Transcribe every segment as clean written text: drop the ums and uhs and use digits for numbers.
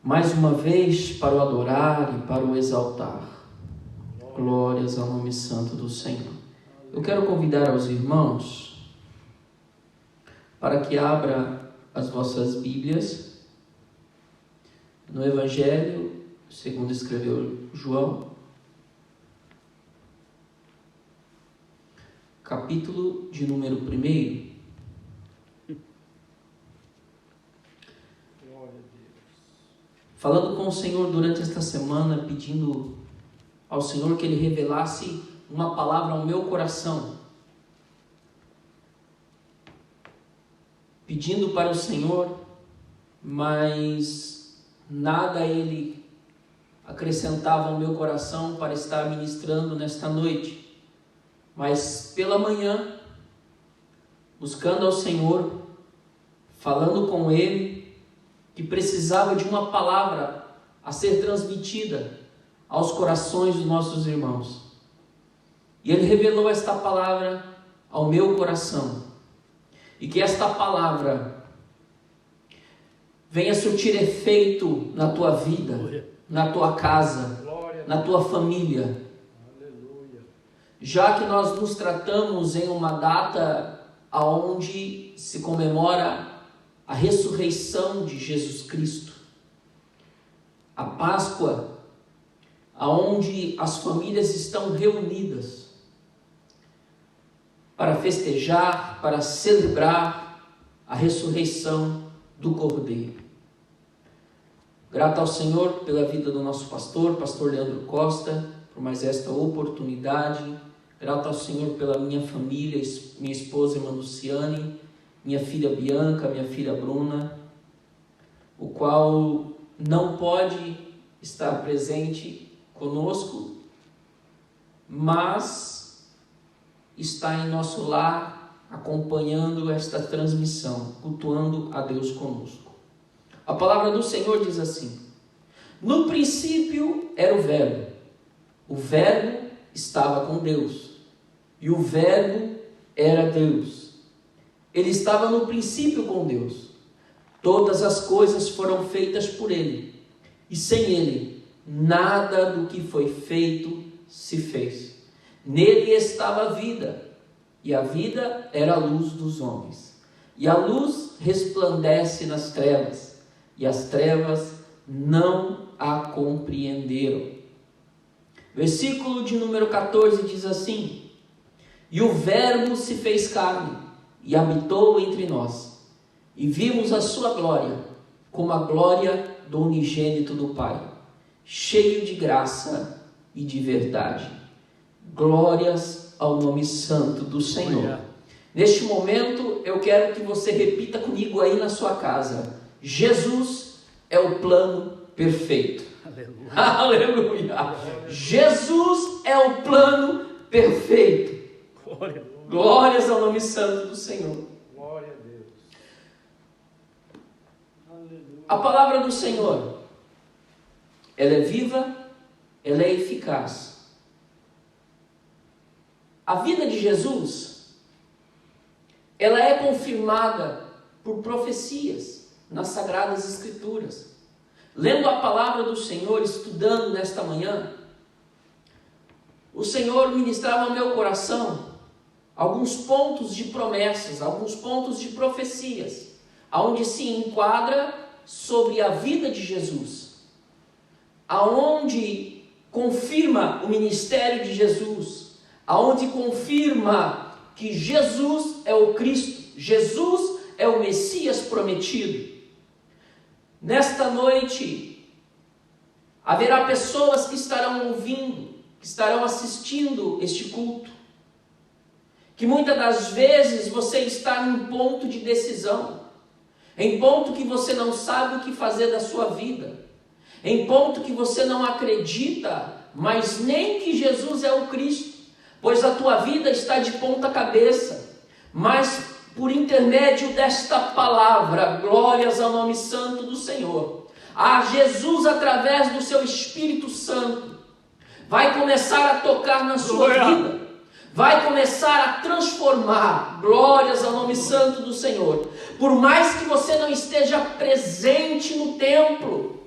mais uma vez para o adorar e para o exaltar. Glórias ao nome santo do Senhor. Eu quero convidar aos irmãos para que abra as vossas Bíblias no Evangelho segundo escreveu João, capítulo de número 1. Falando com o Senhor durante esta semana, pedindo ao Senhor que Ele revelasse uma palavra ao meu coração. Pedindo para o Senhor, mas nada Ele acrescentava ao meu coração para estar ministrando nesta noite. Mas pela manhã, buscando ao Senhor, falando com Ele, que precisava de uma palavra a ser transmitida aos corações dos nossos irmãos. E Ele revelou esta palavra ao meu coração. E que esta palavra venha surtir efeito na tua vida, na tua casa, na tua família. Já que nós nos tratamos em uma data onde se comemora a ressurreição de Jesus Cristo, a Páscoa, aonde as famílias estão reunidas para festejar, para celebrar a ressurreição do Cordeiro. Grato ao Senhor pela vida do nosso pastor Leandro Costa, por mais esta oportunidade. Grato ao Senhor pela minha família, minha esposa irmã Luciane, minha filha Bianca, minha filha Bruna, o qual não pode estar presente conosco, mas está em nosso lar acompanhando esta transmissão, cultuando a Deus conosco. A palavra do Senhor diz assim: no princípio era o Verbo estava com Deus, e o Verbo era Deus. Ele estava no princípio com Deus. Todas as coisas foram feitas por Ele, e sem Ele, nada do que foi feito se fez. Nele estava a vida, e a vida era a luz dos homens. E a luz resplandece nas trevas, e as trevas não a compreenderam. Versículo de número 14 diz assim: e o Verbo se fez carne, e habitou entre nós, e vimos a sua glória, como a glória do unigênito do Pai, cheio de graça e de verdade. Glórias ao nome santo do Senhor. Neste momento, eu quero que você repita comigo aí na sua casa: Jesus é o plano perfeito. Aleluia. Aleluia. Jesus é o plano perfeito. Glórias ao nome santo do Senhor. Glória a Deus. A palavra do Senhor, ela é viva, ela é eficaz. A vida de Jesus, ela é confirmada por profecias nas Sagradas Escrituras. Lendo a palavra do Senhor, estudando nesta manhã, o Senhor ministrava ao meu coração alguns pontos de promessas, alguns pontos de profecias, aonde se enquadra sobre a vida de Jesus, aonde confirma o ministério de Jesus, aonde confirma que Jesus é o Cristo, Jesus é o Messias prometido. Nesta noite, haverá pessoas que estarão ouvindo, que estarão assistindo este culto, que muitas das vezes você está em um ponto de decisão, em ponto que você não sabe o que fazer da sua vida, em ponto que você não acredita, mas nem que Jesus é o Cristo, pois a tua vida está de ponta cabeça, mas por intermédio desta palavra, glórias ao nome santo do Senhor, a Jesus através do seu Espírito Santo, vai começar a tocar na sua vida, vai começar a transformar, glórias ao nome santo do Senhor. Por mais que você não esteja presente no templo,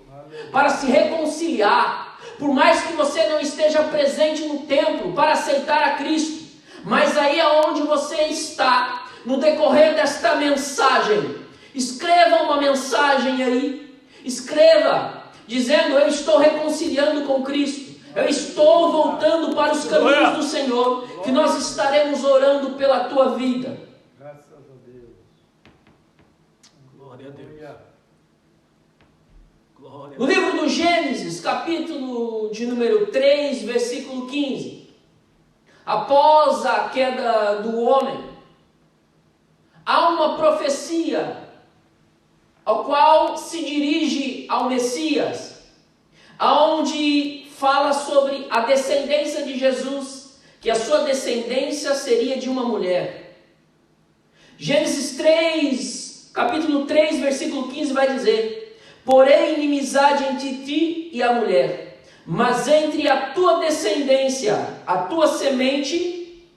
para se reconciliar. Por mais que você não esteja presente no templo para aceitar a Cristo, mas aí aonde você está, no decorrer desta mensagem, escreva uma mensagem aí, escreva, dizendo: eu estou reconciliando com Cristo, eu estou voltando para os caminhos do Senhor, que nós estaremos orando pela tua vida. Graças a Deus. Glória a Deus. Glória a Deus. No livro do Gênesis, capítulo de número 3, versículo 15. Após a queda do homem, há uma profecia ao qual se dirige ao Messias, aonde fala sobre a descendência de Jesus, que a sua descendência seria de uma mulher. Gênesis 3, capítulo 3, versículo 15 vai dizer: porém inimizade entre ti e a mulher, mas entre a tua descendência, a tua semente,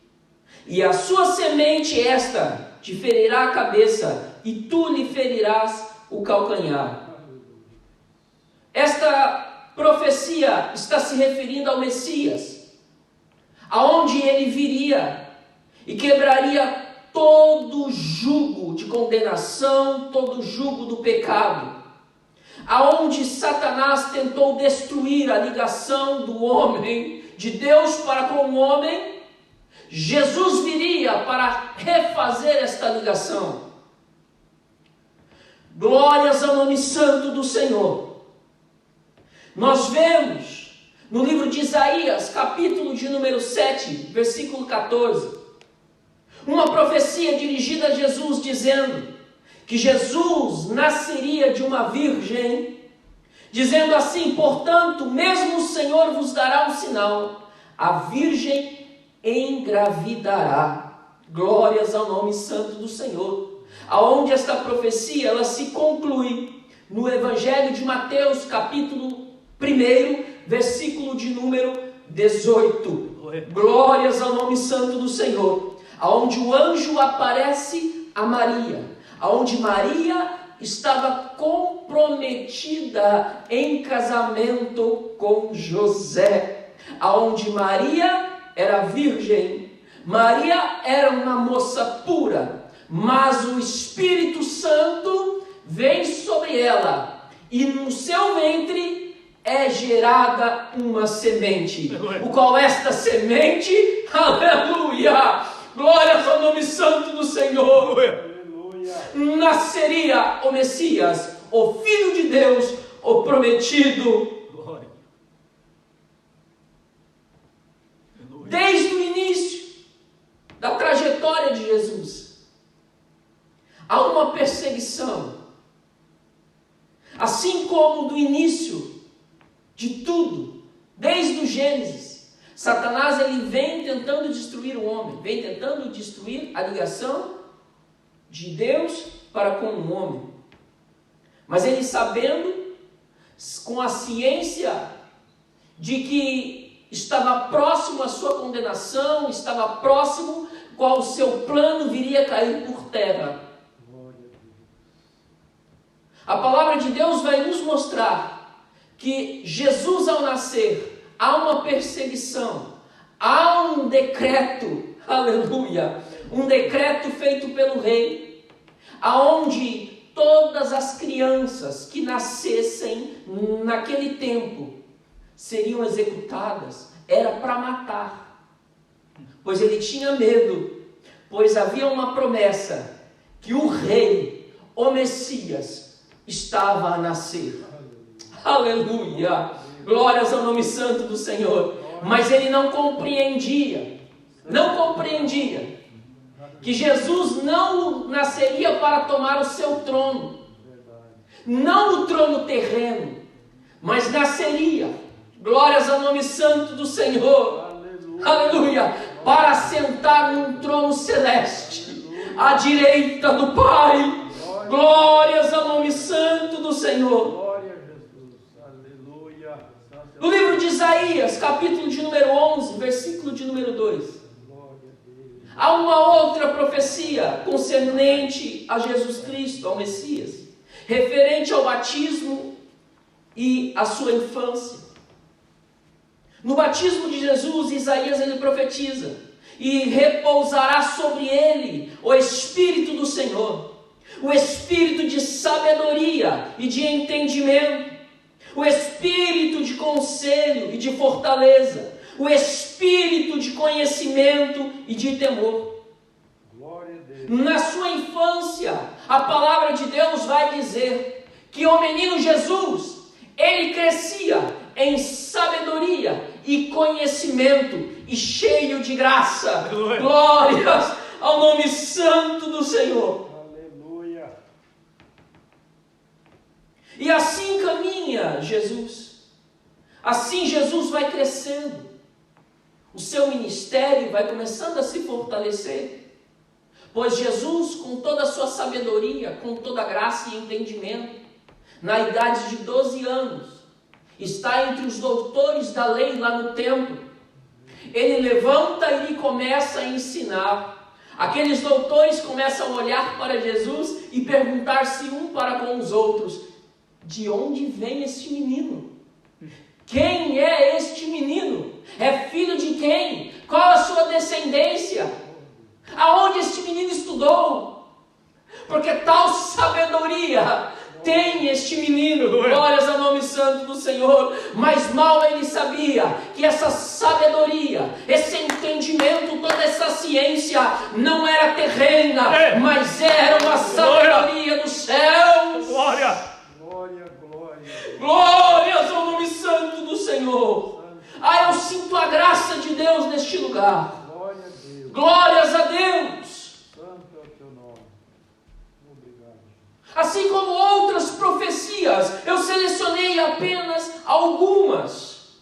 e a sua semente esta te ferirá a cabeça, e tu lhe ferirás o calcanhar. Esta profecia está se referindo ao Messias, aonde ele viria e quebraria todo jugo de condenação, todo jugo do pecado. Aonde Satanás tentou destruir a ligação do homem, de Deus para com o homem, Jesus viria para refazer esta ligação. Glórias ao nome santo do Senhor. Nós vemos no livro de Isaías, capítulo de número 7, versículo 14, uma profecia dirigida a Jesus, dizendo que Jesus nasceria de uma virgem, dizendo assim: portanto, mesmo o Senhor vos dará um sinal, a virgem engravidará. Glórias ao nome santo do Senhor. Aonde esta profecia ela se conclui no Evangelho de Mateus, capítulo 1, versículo de número 18. Glórias ao nome santo do Senhor. Aonde o anjo aparece a Maria, aonde Maria estava comprometida em casamento com José, aonde Maria era virgem, Maria era uma moça pura, mas o Espírito Santo vem sobre ela, e no seu ventre é gerada uma semente, o qual esta semente, aleluia, glórias ao nome santo do Senhor, nasceria o Messias, o Filho de Deus, o prometido. Glória. Desde o início da trajetória de Jesus, há uma perseguição. Assim como do início de tudo, desde o Gênesis, Satanás ele vem tentando destruir o homem, vem tentando destruir a ligação de Deus para com o homem. Mas ele, sabendo, com a ciência de que estava próximo à sua condenação, estava próximo qual o seu plano viria a cair por terra. A palavra de Deus vai nos mostrar que Jesus, ao nascer, há uma perseguição, há um decreto, aleluia, um decreto feito pelo rei, aonde todas as crianças que nascessem naquele tempo seriam executadas, era para matar, pois ele tinha medo, pois havia uma promessa que o rei, o Messias, estava a nascer. Aleluia, glórias ao nome santo do Senhor. Mas ele não compreendia que Jesus não nasceria para tomar o seu trono, não o trono terreno, mas nasceria, glórias ao nome santo do Senhor, aleluia, para sentar num trono celeste, à direita do Pai. Glórias ao nome santo do Senhor. No livro de Isaías, capítulo de número 11, versículo de número 2, há uma outra profecia concernente a Jesus Cristo, ao Messias, referente ao batismo e a sua infância. No batismo de Jesus, Isaías ele profetiza: e repousará sobre ele o Espírito do Senhor, o Espírito de sabedoria e de entendimento, o Espírito de conselho e de fortaleza, o Espírito de conhecimento e de temor. Glória a Deus. Na sua infância, a palavra de Deus vai dizer que o menino Jesus, ele crescia em sabedoria e conhecimento e cheio de graça. Aleluia. Glórias ao nome santo do Senhor. Aleluia. E assim caminha Jesus. Assim Jesus vai crescendo. O seu ministério vai começando a se fortalecer. Pois Jesus, com toda a sua sabedoria, com toda a graça e entendimento, na idade de 12 anos, está entre os doutores da lei lá no templo. Ele levanta e lhe começa a ensinar. Aqueles doutores começam a olhar para Jesus e perguntar-se um para com os outros: de onde vem este menino? Quem é este menino? É filho de quem? Qual a sua descendência? Aonde este menino estudou? Porque tal sabedoria tem este menino. Glórias ao nome santo do Senhor. Mas mal ele sabia que essa sabedoria, esse entendimento, toda essa ciência não era terrena, mas era uma sabedoria dos céus. Glória. Glória, glória. Glórias ao nome santo do Senhor. Eu sinto a graça de Deus neste lugar. Glória a Deus. Glórias a Deus. Santo é o teu nome. Obrigado. Assim como outras profecias, eu selecionei apenas algumas.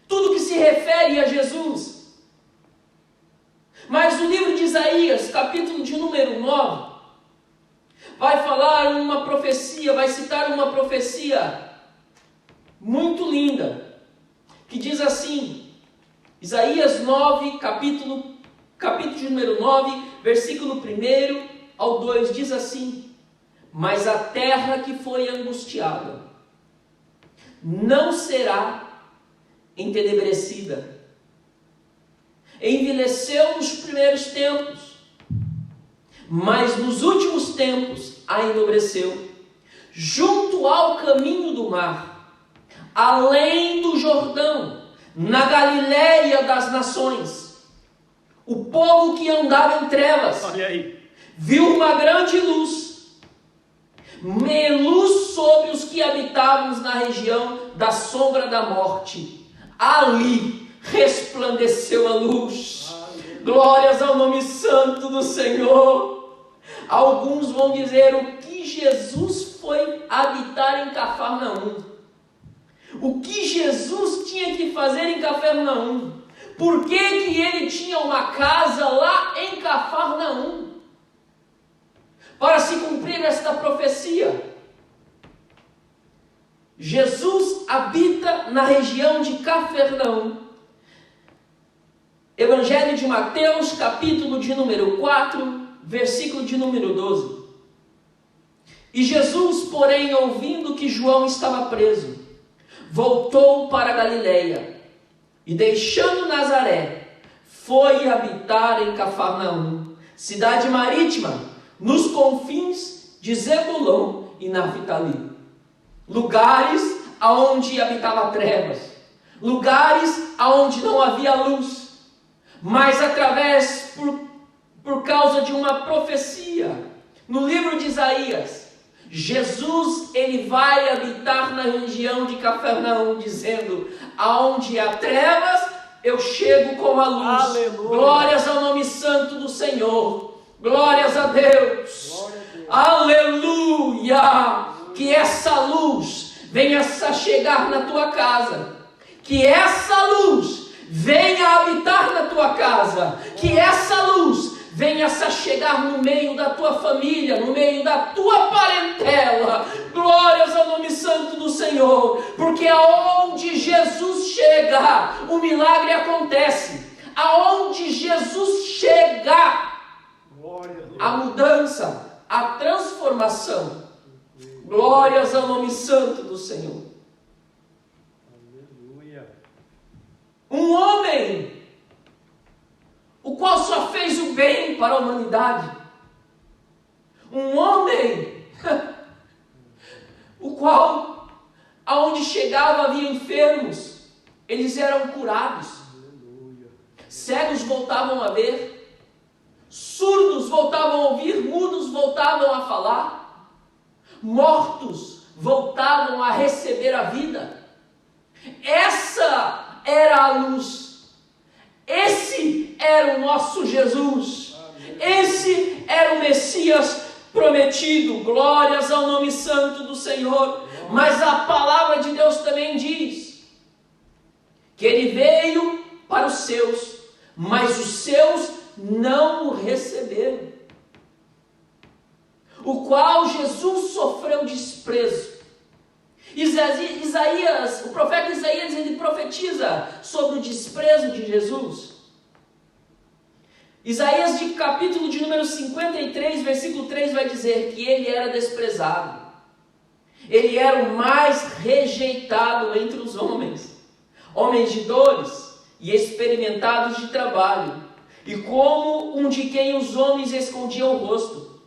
Tudo que se refere a Jesus. Mas o livro de Isaías, capítulo de número 9, vai falar uma profecia, vai citar uma profecia muito linda, que diz assim, Isaías 9, capítulo de número 9, versículo 1 ao 2, diz assim: mas a terra que foi angustiada não será entenebrecida. Envelheceu nos primeiros tempos, mas nos últimos tempos a enobreceu. Junto ao caminho do mar, além do Jordão, na Galiléia das nações, o povo que andava em trevas, Olha aí. viu uma grande luz, luz sobre os que habitávamos na região da sombra da morte. Ali resplandeceu a luz. Glórias ao nome santo do Senhor. Alguns vão dizer: o que Jesus foi habitar em Cafarnaum? O que Jesus tinha que fazer em Cafarnaum? Por que ele tinha uma casa lá em Cafarnaum? Para se cumprir esta profecia, Jesus habita na região de Cafarnaum. Evangelho de Mateus, capítulo de número 4, versículo de número 12. E Jesus, porém, ouvindo que João estava preso, voltou para a Galiléia, e deixando Nazaré, foi habitar em Cafarnaum, cidade marítima, nos confins de Zebulon e Naftali, lugares aonde habitava trevas, lugares aonde não havia luz, mas por causa de uma profecia, no livro de Isaías, Jesus, ele vai habitar na região de Cafarnaum, dizendo: aonde há trevas, eu chego com a luz. Aleluia. Glórias ao nome santo do Senhor. Glórias a Deus. Glória a Deus. Aleluia. Que essa luz venha a chegar na tua casa. Que essa luz venha habitar na tua casa. Que essa luz venha a chegar no meio da tua família, no meio da tua parentela. Glórias ao nome santo do Senhor. Porque aonde Jesus chega, o milagre acontece. Aonde Jesus chega, Glória a Deus. a mudança, a transformação Glórias ao nome santo do Senhor. Aleluia. Um homem, o qual só fez o bem para a humanidade. Um homem, o qual, aonde chegava havia enfermos, eles eram curados. Aleluia. Cegos voltavam a ver, surdos voltavam a ouvir, mudos voltavam a falar, mortos voltavam a receber a vida. Essa era a luz, esse era o nosso Jesus, esse era o Messias prometido. Glórias ao nome santo do Senhor. Mas a palavra de Deus também diz que ele veio para os seus, mas os seus não o receberam, o qual Jesus sofreu desprezo. Isaías, o profeta Isaías, ele profetiza sobre o desprezo de Jesus. Isaías, de capítulo de número 53, versículo 3, vai dizer que ele era desprezado, ele era o mais rejeitado entre os homens, homens de dores e experimentados de trabalho, e como um de quem os homens escondiam o rosto,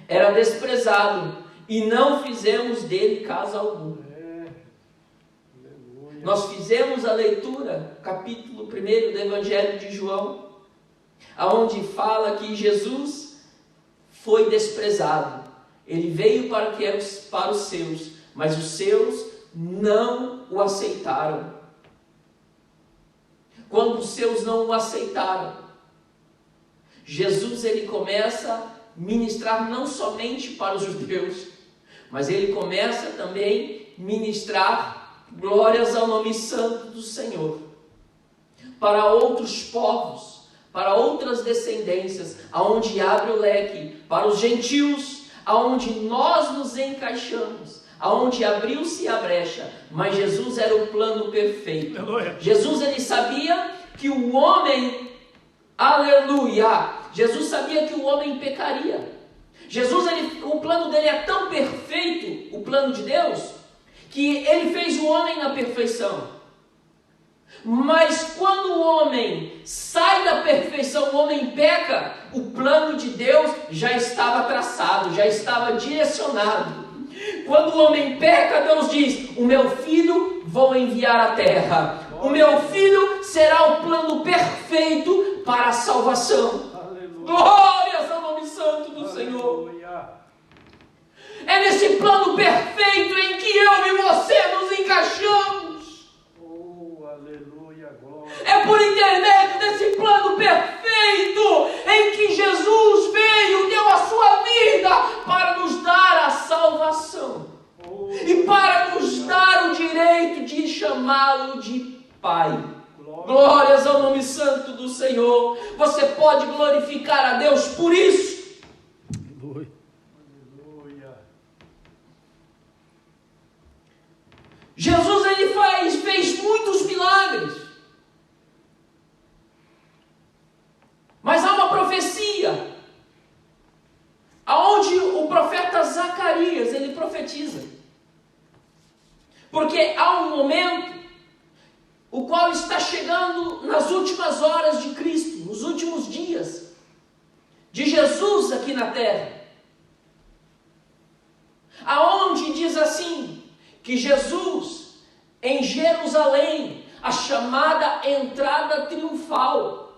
era desprezado, e não fizemos dele caso algum. Nós fizemos a leitura, capítulo 1 do Evangelho de João, aonde fala que Jesus foi desprezado. Ele veio para os seus, mas os seus não o aceitaram. Quando os seus não o aceitaram, Jesus ele começa a ministrar não somente para os judeus, mas ele começa também a ministrar glórias ao nome santo do Senhor para outros povos, para outras descendências, aonde abre o leque para os gentios, aonde nós nos encaixamos, aonde abriu-se a brecha. Mas Jesus era o plano perfeito. Aleluia. Jesus ele sabia que o homem, aleluia, Jesus sabia que o homem pecaria. Jesus, o plano dele é tão perfeito, o plano de Deus, que ele fez o homem na perfeição. Mas quando o homem sai da perfeição, o homem peca, o plano de Deus já estava traçado, já estava direcionado. Quando o homem peca, Deus diz: o meu filho vou enviar à terra. O meu filho será o plano perfeito para a salvação. Aleluia. Glórias ao nome santo do Senhor. É nesse plano perfeito em que eu e você nos encaixamos. Oh, aleluia, glória. É por intermédio desse plano perfeito em que Jesus veio, deu a sua vida para nos dar a salvação. Oh, e para nos dar o direito de chamá-lo de Pai. Glórias ao nome santo do Senhor. Você pode glorificar a Deus por isso. Jesus ele fez muitos milagres, mas há uma profecia, aonde o profeta Zacarias ele profetiza, porque há um momento, o qual está chegando nas últimas horas de Cristo, nos últimos dias de Jesus aqui na terra, aonde diz assim, que Jesus, em Jerusalém, a chamada entrada triunfal,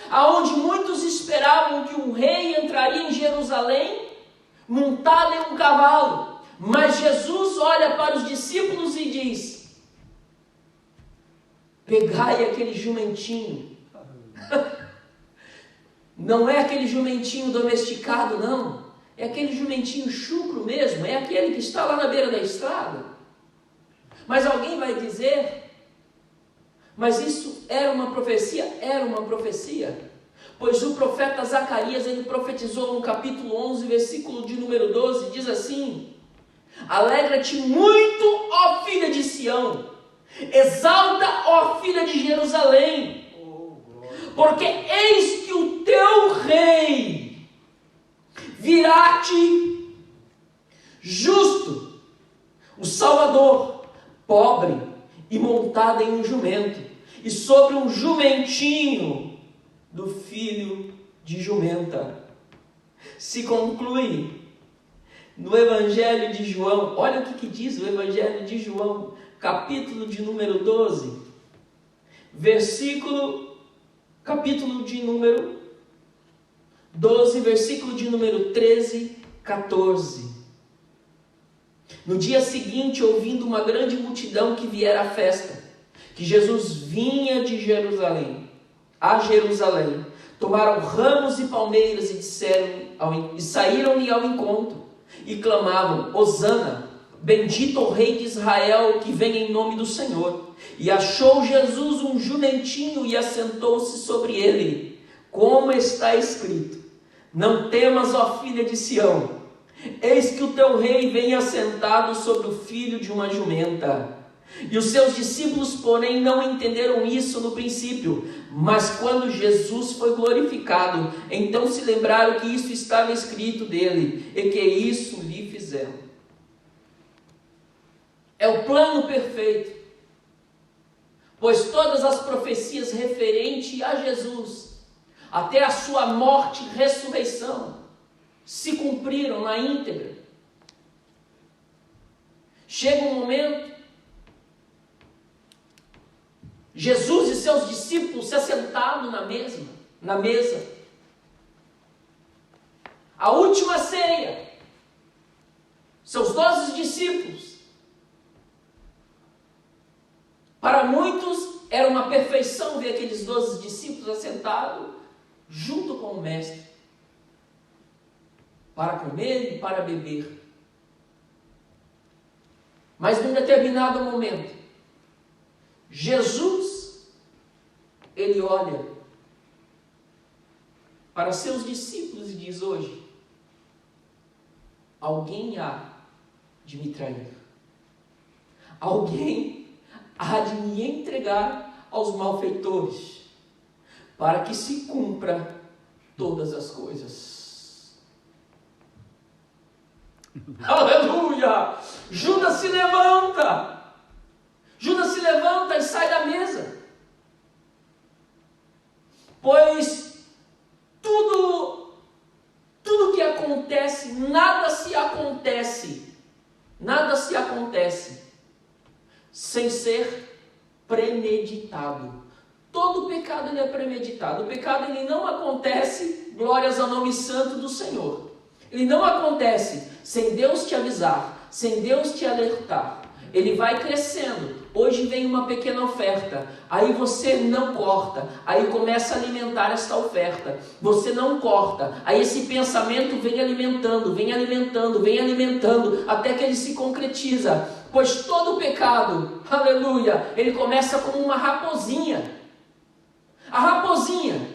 aonde muitos esperavam que um rei entraria em Jerusalém, montado em um cavalo, mas Jesus olha para os discípulos e diz: pegai aquele jumentinho, não é aquele jumentinho domesticado não, é aquele jumentinho chucro mesmo, é aquele que está lá na beira da estrada. Mas alguém vai dizer, mas isso era uma profecia? Era uma profecia. Pois o profeta Zacarias, ele profetizou no capítulo 11, versículo de número 12, diz assim: alegra-te muito, ó filha de Sião, exalta, ó filha de Jerusalém, porque eis que o teu rei virá-te justo, o Salvador, pobre e montado em um jumento, e sobre um jumentinho do filho de jumenta. Se conclui no Evangelho de João. Olha o que diz o Evangelho de João, capítulo de número 12, capítulo de número 12, versículo de número 13, 14. No dia seguinte, ouvindo uma grande multidão que viera à festa, que Jesus vinha de Jerusalém, tomaram ramos e palmeiras e saíram-lhe ao encontro, e clamavam: Hosana, bendito o Rei de Israel, que vem em nome do Senhor. E achou Jesus um jumentinho e assentou-se sobre ele, como está escrito: Não temas, ó filha de Sião, eis que o teu rei vem assentado sobre o filho de uma jumenta. E os seus discípulos, porém, não entenderam isso no princípio, mas quando Jesus foi glorificado, então se lembraram que isso estava escrito dele, e que isso lhe fizeram. É o plano perfeito, pois todas as profecias referentes a Jesus, até a sua morte e ressurreição, se cumpriram na íntegra. Chega um momento, Jesus e seus discípulos se assentaram na mesa. A última ceia, seus 12 discípulos. Para muitos era uma perfeição ver aqueles 12 discípulos assentados junto com o mestre, para comer e para beber. Mas num determinado momento, Jesus, ele olha para seus discípulos e diz: hoje, alguém há de me trair. Alguém há de me entregar aos malfeitores, para que se cumpra todas as coisas. Aleluia! Judas se levanta. Judas se levanta e sai da mesa. Pois tudo que acontece, nada se acontece sem ser premeditado. Todo pecado ele é premeditado. O pecado ele não acontece, glórias ao nome santo do Senhor. Ele não acontece sem Deus te avisar, sem Deus te alertar. Ele vai crescendo. Hoje vem uma pequena oferta, aí você não corta, aí começa a alimentar esta oferta, você não corta, aí esse pensamento vem alimentando, até que ele se concretiza. Pois todo pecado, aleluia, ele começa como uma raposinha. A raposinha,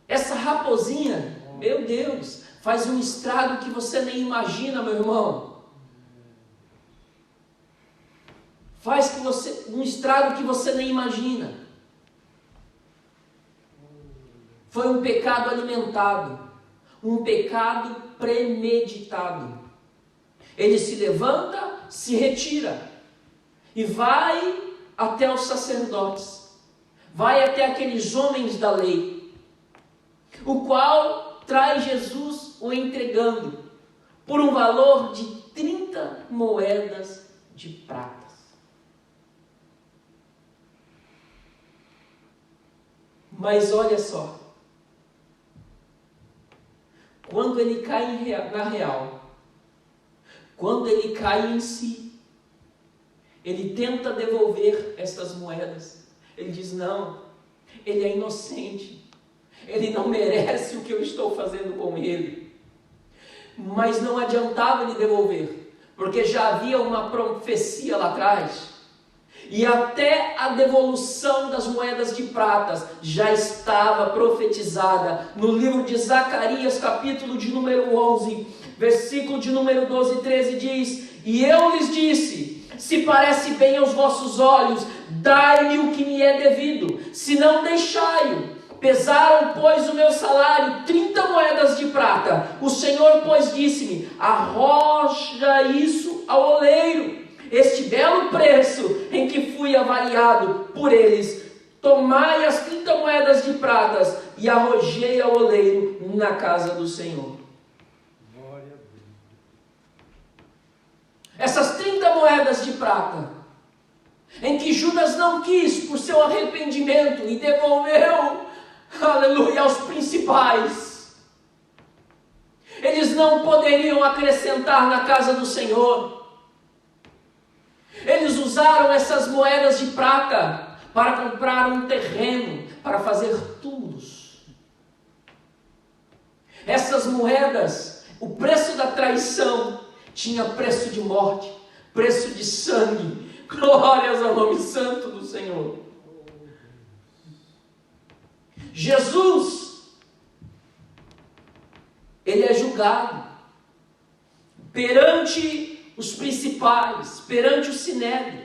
essa raposinha, meu Deus, faz um estrago que você nem imagina, meu irmão. Faz um estrago que você nem imagina. Foi um pecado alimentado, um pecado premeditado. Ele se levanta, se retira e vai até os sacerdotes, vai até aqueles homens da lei, o qual traz Jesus o entregando por um valor de 30 moedas de prata. Mas olha só, quando ele cai na real, quando ele cai em si, ele tenta devolver estas moedas. Ele diz: não, ele é inocente, ele não merece o que eu estou fazendo com ele. Mas não adiantava ele devolver, porque já havia uma profecia lá atrás. E até a devolução das moedas de pratas já estava profetizada no livro de Zacarias, capítulo de número 11, versículo de número 12 e 13 diz: e eu lhes disse, se parece bem aos vossos olhos, dai-me o que me é devido, se não deixai-o. Pesaram, pois, o meu salário 30 moedas de prata. O Senhor, pois, disse-me: arroja isso ao oleiro, este belo preço em que fui avaliado por eles. Tomai as 30 moedas de pratas e arrojei ao oleiro na casa do Senhor. Glória a Deus. Essas 30 moedas de prata, em que Judas não quis por seu arrependimento e devolveu, aleluia, aos principais. Eles não poderiam acrescentar na casa do Senhor. Eles usaram essas moedas de prata para comprar um terreno, para fazer túmulos. Essas moedas, o preço da traição tinha preço de morte, preço de sangue. Glórias ao nome santo do Senhor. Jesus, ele é julgado perante os principais, perante o sinédrio.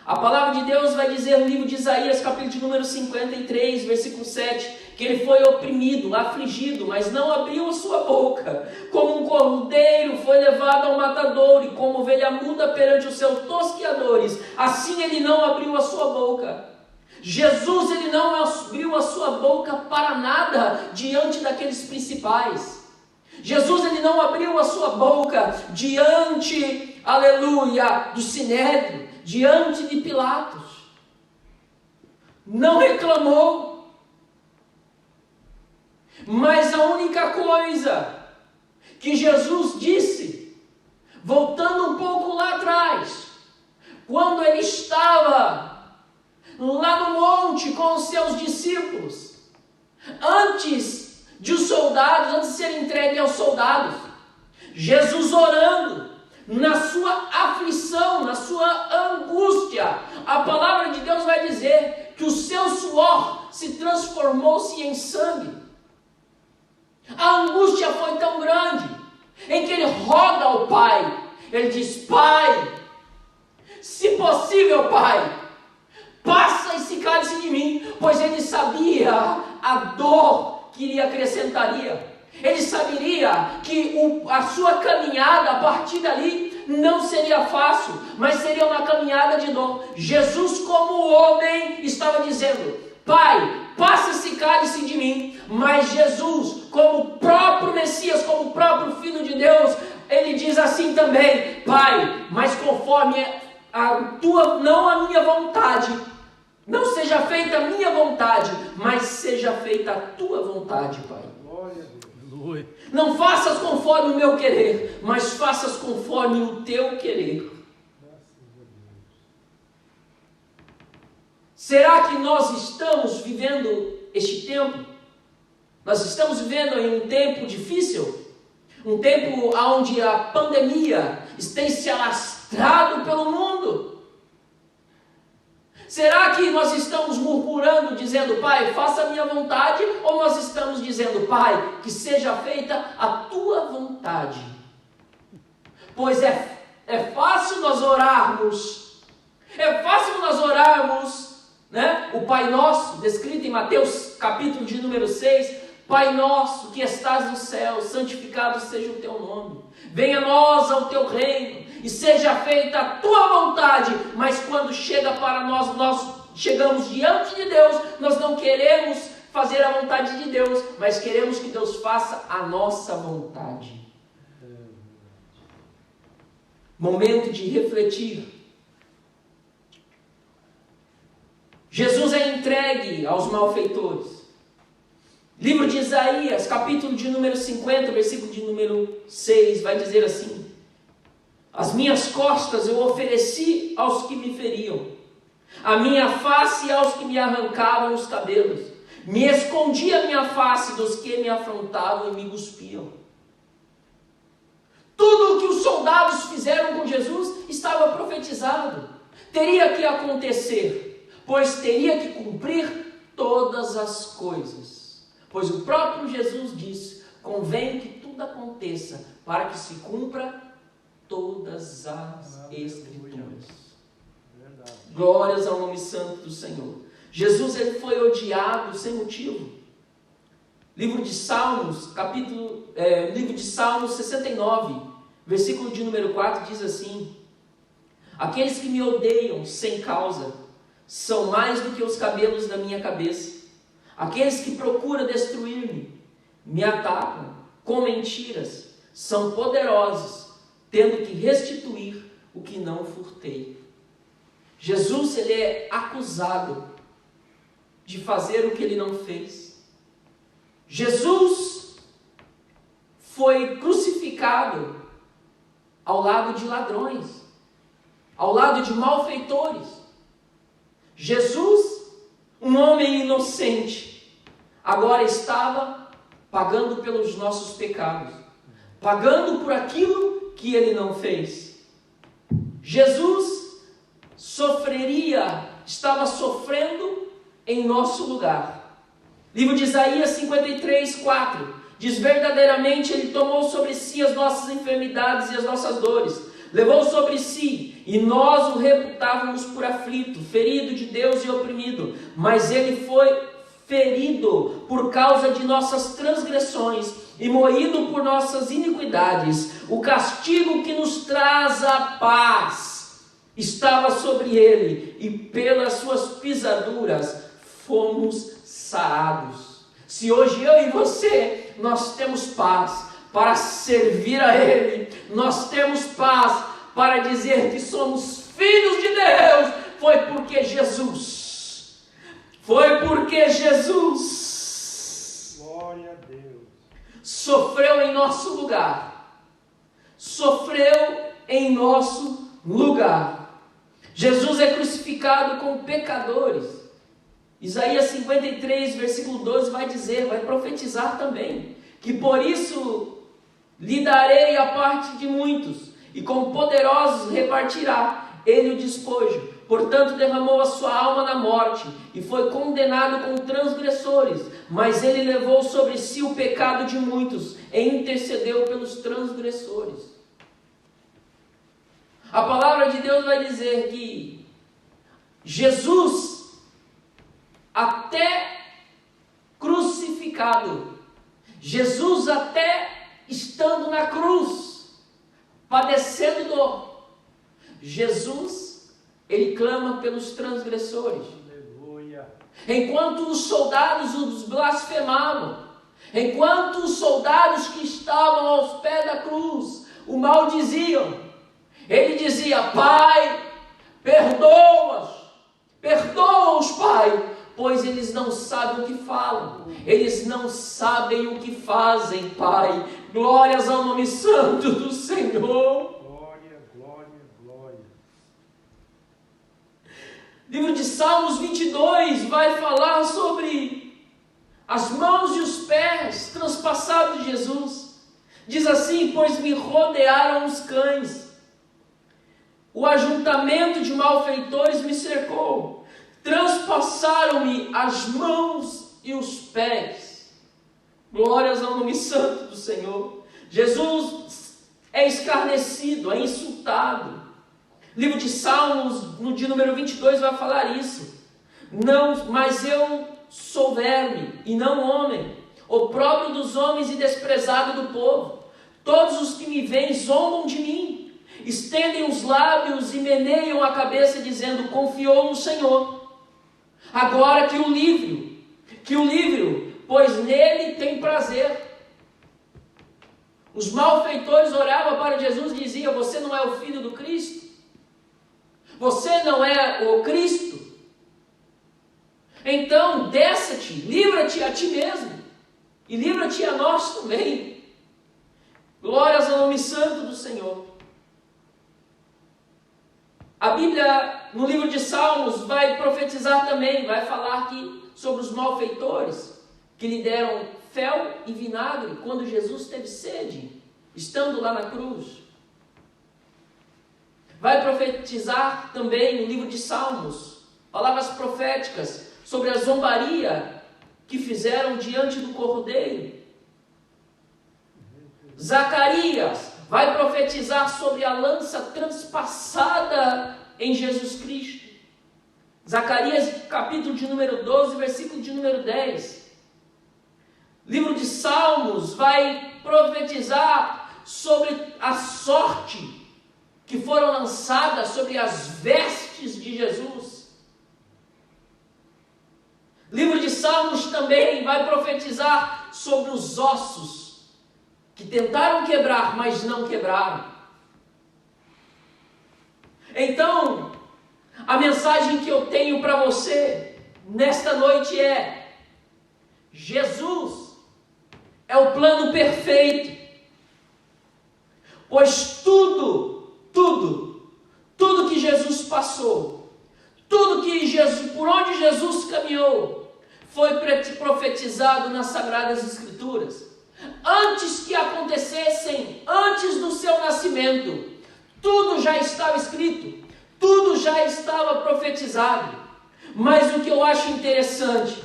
A palavra de Deus vai dizer no livro de Isaías, capítulo de número 53, versículo 7, que ele foi oprimido, afligido, mas não abriu a sua boca. Como um cordeiro foi levado ao matadouro, e como ovelha muda perante os seus tosqueadores, assim ele não abriu a sua boca. Jesus, ele não abriu a sua boca para nada diante daqueles principais. Jesus, ele não abriu a sua boca diante, aleluia, do sinédrio, diante de Pilatos. Não reclamou. Mas a única coisa que Jesus disse, voltando um pouco lá atrás, quando ele estava lá no monte com os seus discípulos, antes de os soldados, antes de ser entregue aos soldados, Jesus orando, na sua aflição, na sua angústia, a palavra de Deus vai dizer que o seu suor se transformou-se em sangue. A angústia foi tão grande, em que ele roga ao Pai, ele diz: Pai, se possível, Pai, passa esse cálice de mim, pois ele sabia a dor que lhe acrescentaria. Ele saberia que a sua caminhada a partir dali não seria fácil, mas seria uma caminhada de dor. Jesus, como homem, estava dizendo: Pai, passa esse cálice de mim. Mas Jesus, como o próprio Messias, como o próprio Filho de Deus, ele diz assim também: Pai, mas conforme a tua, não a minha vontade, não seja feita a minha vontade, mas seja feita a tua vontade, Pai. Glória a Deus. Não faças conforme o meu querer, mas faças conforme o teu querer. Será que nós estamos vivendo este tempo? Nós estamos vivendo em um tempo difícil? Um tempo onde a pandemia tem se alastrado pelo mundo? Será que nós estamos murmurando, dizendo: Pai, faça a minha vontade? Ou nós estamos dizendo: Pai, que seja feita a tua vontade? Pois é fácil nós orarmos, né? O Pai Nosso, descrito em Mateus capítulo de número 6, Pai nosso que estás no céu, santificado seja o teu nome. Venha a nós ao teu reino e seja feita a tua vontade. Mas quando chega para nós chegamos diante de Deus, nós não queremos fazer a vontade de Deus, mas queremos que Deus faça a nossa vontade. Momento de refletir. Jesus é entregue aos malfeitores. Livro de Isaías, capítulo de número 50, versículo de número 6, vai dizer assim: As minhas costas eu ofereci aos que me feriam, a minha face aos que me arrancavam os cabelos, me escondi a minha face dos que me afrontavam e me cuspiam. Tudo o que os soldados fizeram com Jesus estava profetizado, teria que acontecer, pois teria que cumprir todas as coisas. Pois o próprio Jesus disse: convém que tudo aconteça para que se cumpra todas as Escrituras. Glórias ao nome santo do Senhor. Jesus ele foi odiado sem motivo. Livro de Salmos, livro de Salmos 69, versículo de número 4 diz assim: aqueles que me odeiam sem causa são mais do que os cabelos da minha cabeça. Aqueles que procuram destruir-me me atacam com mentiras, são poderosos, tendo que restituir o que não furtei. Jesus ele é acusado de fazer o que ele não fez. Jesus foi crucificado ao lado de ladrões, ao lado de malfeitores. Jesus, um homem inocente, agora estava pagando pelos nossos pecados, pagando por aquilo que ele não fez. Jesus estava sofrendo em nosso lugar. Livro de Isaías 53, 4 diz: verdadeiramente ele tomou sobre si as nossas enfermidades e as nossas dores, levou sobre si, e nós o reputávamos por aflito, ferido de Deus e oprimido, mas ele foi ferido por causa de nossas transgressões e moído por nossas iniquidades. O castigo que nos traz a paz estava sobre ele, e pelas suas pisaduras fomos sarados. Se hoje eu e você, nós temos paz para servir a ele, nós temos paz para dizer que somos filhos de Deus, foi porque Jesus, glória a Deus, sofreu em nosso lugar, Jesus é crucificado com pecadores. Isaías 53, versículo 12 vai profetizar também, que por isso lhe darei a parte de muitos, e com poderosos repartirá ele o despojo. Portanto, derramou a sua alma na morte, e foi condenado com transgressores, mas ele levou sobre si o pecado de muitos, e intercedeu pelos transgressores. A palavra de Deus vai dizer que Jesus, até crucificado, Jesus até estando na cruz, padecendo dor, Jesus, ele clama pelos transgressores. aleluia. Enquanto os soldados os blasfemavam, enquanto os soldados que estavam aos pés da cruz o maldiziam, ele dizia: Pai, perdoa-os, Pai, pois eles não sabem o que falam, eles não sabem o que fazem, Pai. Glórias ao nome santo do Senhor. Glória, glória, glória. Livro de Salmos 22 vai falar sobre as mãos e os pés transpassados de Jesus. Diz assim: pois me rodearam os cães, o ajuntamento de malfeitores me cercou, transpassaram-me as mãos e os pés. Glórias ao nome santo do Senhor. Jesus é escarnecido, é insultado. Livro de Salmos, no dia número 22, vai falar isso. Não, mas eu sou verme e não homem, opróbrio dos homens e desprezado do povo. Todos os que me veem zombam de mim, estendem os lábios e meneiam a cabeça, dizendo: confiou no Senhor. Agora que o livre, pois nele tem prazer. Os malfeitores olhavam para Jesus e diziam: você não é o Filho do Cristo? Você não é o Cristo? Então desce-te, livra-te a ti mesmo, e livra-te a nós também. Glórias ao nome santo do Senhor. A Bíblia, no livro de Salmos, vai profetizar também, vai falar aqui sobre os malfeitores, que lhe deram fel e vinagre quando Jesus teve sede, estando lá na cruz. Vai profetizar também no livro de Salmos, palavras proféticas sobre a zombaria que fizeram diante do Cordeiro. Zacarias vai profetizar sobre a lança transpassada em Jesus Cristo. Zacarias, capítulo de número 12, versículo de número 10. Livro de Salmos vai profetizar sobre a sorte que foram lançadas sobre as vestes de Jesus. Livro de Salmos também vai profetizar sobre os ossos que tentaram quebrar, mas não quebraram. Então, a mensagem que eu tenho para você nesta noite é: Jesus é o plano perfeito, pois tudo que Jesus passou, por onde Jesus caminhou, foi profetizado nas Sagradas Escrituras. Antes que acontecessem, antes do seu nascimento, tudo já estava escrito, tudo já estava profetizado. Mas o que eu acho interessante,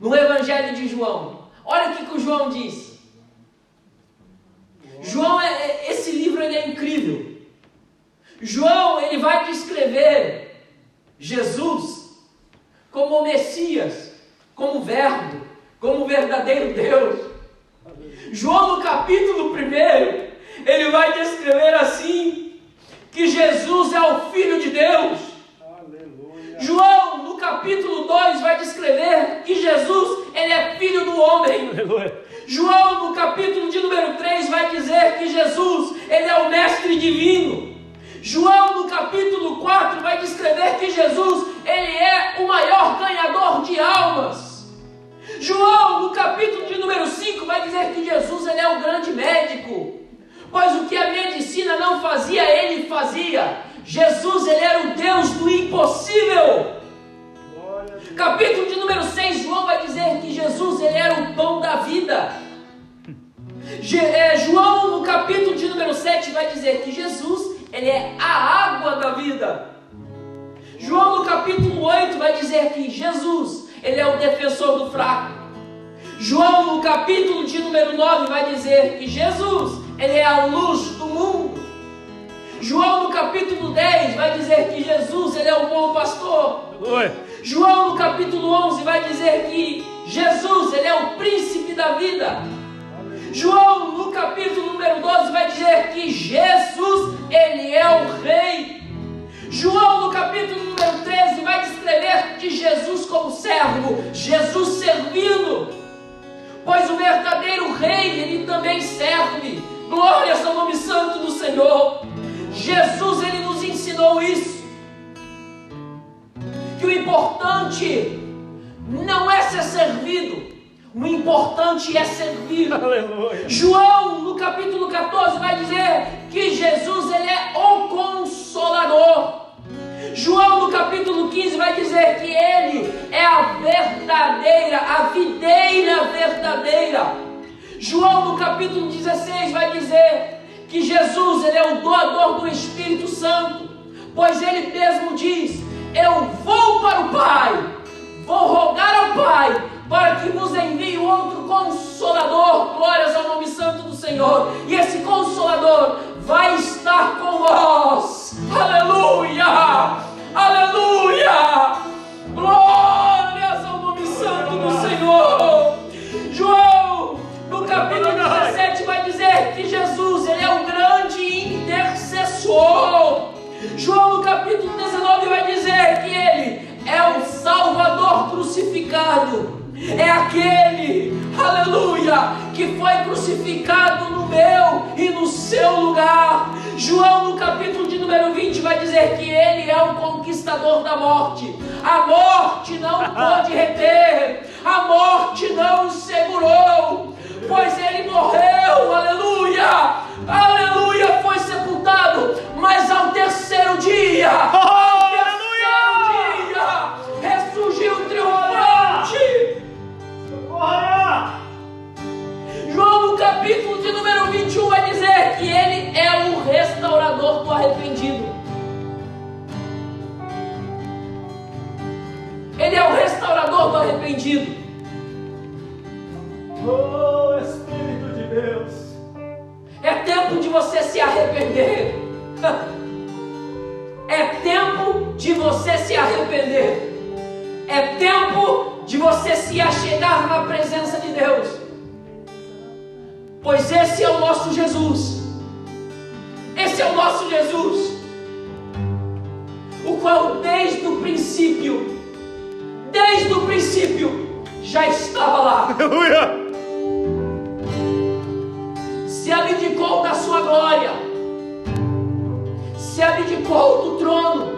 no Evangelho de João, olha o que o João diz. João, esse livro ele é incrível. João, ele vai descrever Jesus como o Messias, como o Verbo, como o verdadeiro Deus. João, no capítulo 1, ele vai descrever assim, que Jesus é o Filho de Deus. Aleluia. João, no capítulo 2, vai descrever que Jesus, ele é Filho do homem. Aleluia. João, no capítulo de número 3, vai dizer que Jesus, ele é o Mestre Divino. João, no capítulo 4, vai descrever que Jesus, ele é o maior ganhador de almas. João, no capítulo de número 5, vai dizer que Jesus, ele é o grande médico. Pois o que a medicina não fazia, ele fazia. Jesus, ele era o Deus do impossível. Capítulo de número 6, João vai dizer que Jesus, ele era o pão da vida. João, no capítulo de número 7, vai dizer que Jesus, ele é a água da vida. João, no capítulo 8, vai dizer que Jesus, ele é o defensor do fraco. João, no capítulo de número 9, vai dizer que Jesus, ele é a luz do mundo. João, no capítulo 10, vai dizer que Jesus, ele é o bom pastor. João, no capítulo 11, vai dizer que Jesus, ele é o príncipe da vida. João, no capítulo número 12, vai dizer que Jesus, ele é o rei. João, no capítulo número 13, vai descrever de Jesus como servo, Jesus servindo. Pois o verdadeiro rei, ele também serve. Glórias ao nome santo do Senhor. Jesus, ele nos ensinou isso. Que o importante não é ser servido, o importante é servir. Aleluia. João, no capítulo 14, vai dizer que Jesus, ele é o Consolador. João, no capítulo 15, vai dizer que ele é a verdadeira, a videira verdadeira. João, no capítulo 16, vai dizer que Jesus, ele é o doador do Espírito Santo, pois ele mesmo diz: eu vou para o Pai, vou rogar ao Pai, para que vos envie outro Consolador. Glórias ao nome santo do Senhor. E esse Consolador vai estar com nós. Aleluia! Aleluia! Glórias ao nome santo do Senhor. João, no capítulo 17, vai dizer que Jesus, ele é o grande intercessor. João, no capítulo 19, vai dizer que ele é o Salvador crucificado. É aquele, aleluia, que foi crucificado no meu e no seu lugar. João, no capítulo de número 20, vai dizer que ele é o conquistador da morte. A morte não pôde reter, a morte não o segurou, pois ele morreu, aleluia, aleluia, foi sepultado, mas ao terceiro dia, ressurgiu triunfante. João, no capítulo de número 21, vai dizer que ele é o restaurador do arrependido. Ele é o restaurador do arrependido. Oh, Espírito de Deus. É tempo de você se arrepender. você se arrepender. É tempo de você se achegar na presença de Deus. Pois esse é o nosso Jesus. Esse é o nosso Jesus, o qual desde o princípio, já estava lá. Aleluia! Se abdicou da sua glória, se abdicou do trono,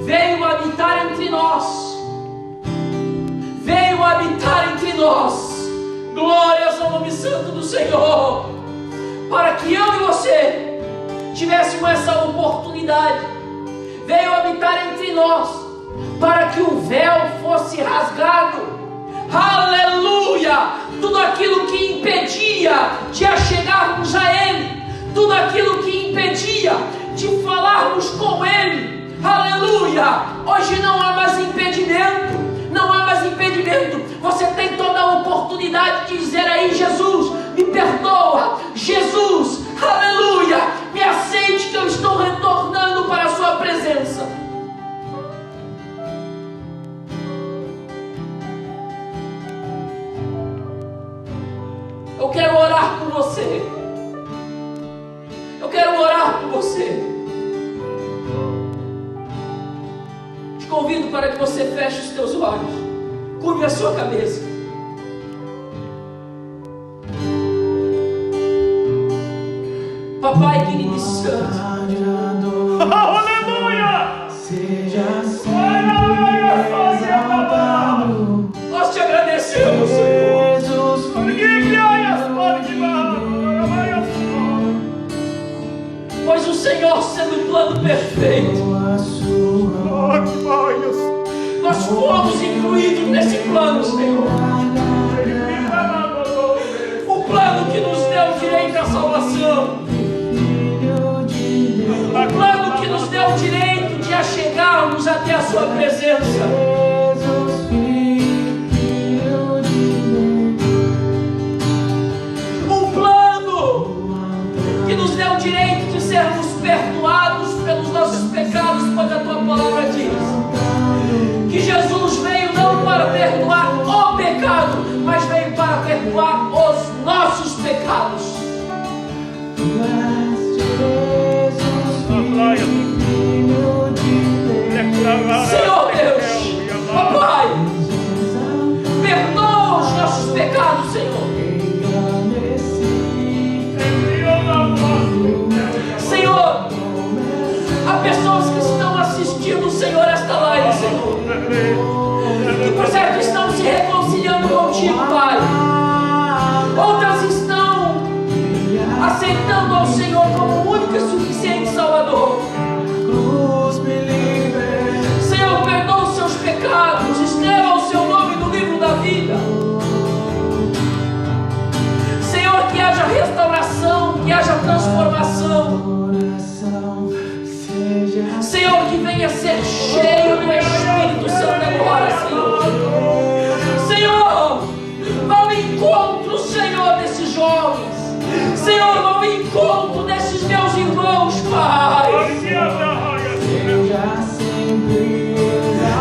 veio habitar entre nós, glórias ao nome santo do Senhor, para que eu e você tivéssemos essa oportunidade. Veio habitar entre nós, para que o véu fosse rasgado. Aleluia! Tudo aquilo que impedia de achegarmos a Ele, tudo aquilo que impedia de falarmos com Ele, aleluia! Hoje não há mais impedimento. Você tem toda a oportunidade de dizer aí: Jesus, me perdoa. Jesus, aleluia, me aceite que eu estou retornando para a sua presença. Eu quero orar por você. Te convido para que você feche os teus olhos, curve a sua cabeça. Papai querido e santo, aleluia! Seja sempre exaltado. Nós te agradecemos, Senhor. Jesus Pois o Senhor, sendo o plano perfeito, nós fomos incluídos nesse plano, Senhor. O plano que nos deu direito à salvação, o plano que nos deu direito de achegarmos até a sua presença. Um plano que nos deu direito de sermos perdoados pelos nossos pecados, pois a tua palavra diz que Jesus veio não para perdoar o pecado, mas veio para perdoar os nossos pecados. Senhor Deus, papai, perdoa os nossos pecados, Senhor. Senhor, há pessoas que estão assistindo, Senhor, esta live, Senhor, que por certo estão se reconciliando contigo, Pai. Outras estão aceitando ao Senhor como único e suficiente Salvador. Senhor, perdoa os seus pecados, escreva o seu nome no livro da vida. Senhor, que haja restauração, que haja transformação. Senhor, que venha ser cheio do Espírito Santo agora, Senhor. Senhor, vá ao encontro, Senhor, desses jovens. Senhor, vá ao encontro desses meus irmãos, Pai.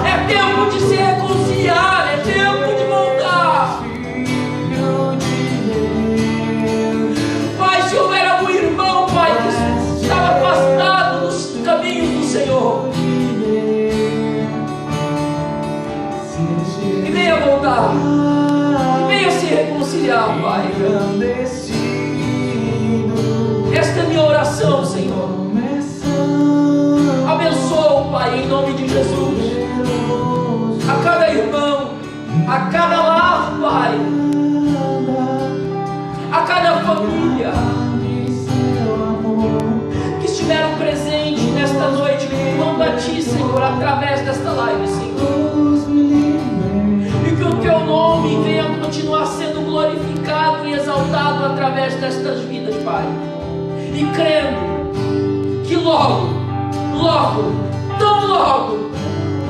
É tempo de se reconciliar, é tempo de voltar. Pai, se houver algum irmão, Pai, que estava afastado dos caminhos do Senhor, que venha voltar, que venha se reconciliar, Pai. Esta é minha oração, Senhor. Abençoa, Pai, em nome de Jesus, a cada irmão, a cada lar, Pai, a cada família que estiveram presentes nesta noite, cultuando a Ti, Senhor, através desta live, Senhor. E que o Teu nome venha continuar sendo glorificado e exaltado através destas vidas, Pai. E crendo que logo, tão logo,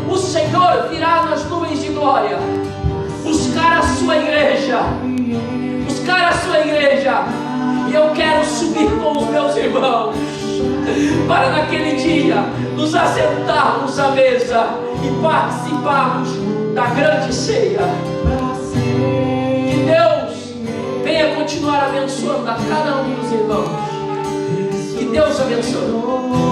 o Senhor virá nas nuvens de glória buscar a sua igreja. E eu quero subir com os meus irmãos para naquele dia nos assentarmos à mesa e participarmos da grande ceia. Que Deus venha continuar abençoando a cada um dos irmãos. Que Deus abençoe.